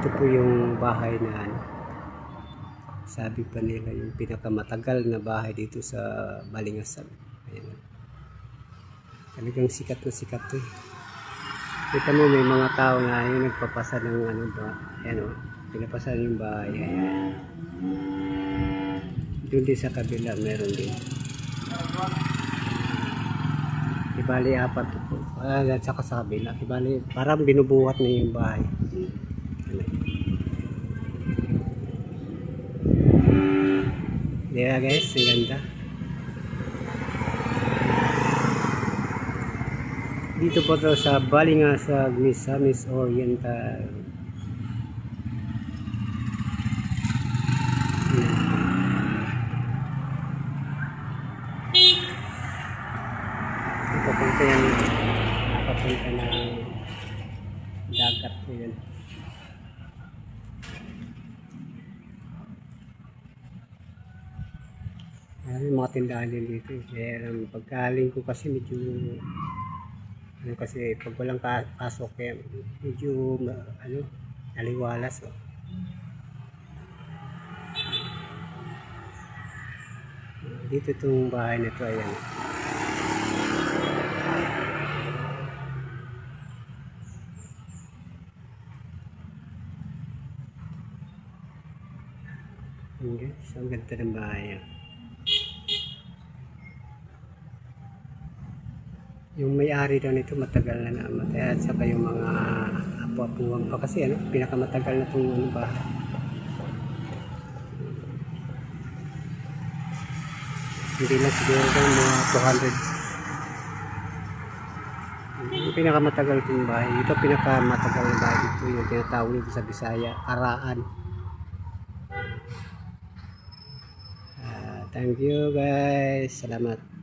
Ito po yung bahay na ano, sabi pa nila yung pinakamatagal na bahay dito sa Balingasan. Ayan. Talagang sikat na sikat to eh. Kita mo may mga tao na yun nagpapasa ng ano ba. Ayan o. Pinapasa yung bahay. Ayan. Doon din sa kabila meron din. Ibali apat po. At saka sa kabila. Ibali parang binubuhat na yung bahay. Diba guys, ang ganda. Dito po to sa Balingasag, Misamis Oriental. Papunta yan, papunta ng dagat po yan. May mga tindahan din dito. Kaya pagkaling ko kasi medyo ano kasi pag walang pasok kaya medyo ano aliwalas oh. Dito itong bahay na ito ayan. Guys, ang ganda ng bahay yan. Yung may-ari daw nito matagal na namatay at saka yung mga apo-apuwang pa kasi ano, pinakamatagal na itong ano ba. Hindi na siguro mga 200. Yung pinakamatagal itong bahay. Ito pinakamatagal na bahay dito yung tinatawag nito sa Bisaya, Karaan. Thank you guys. Salamat.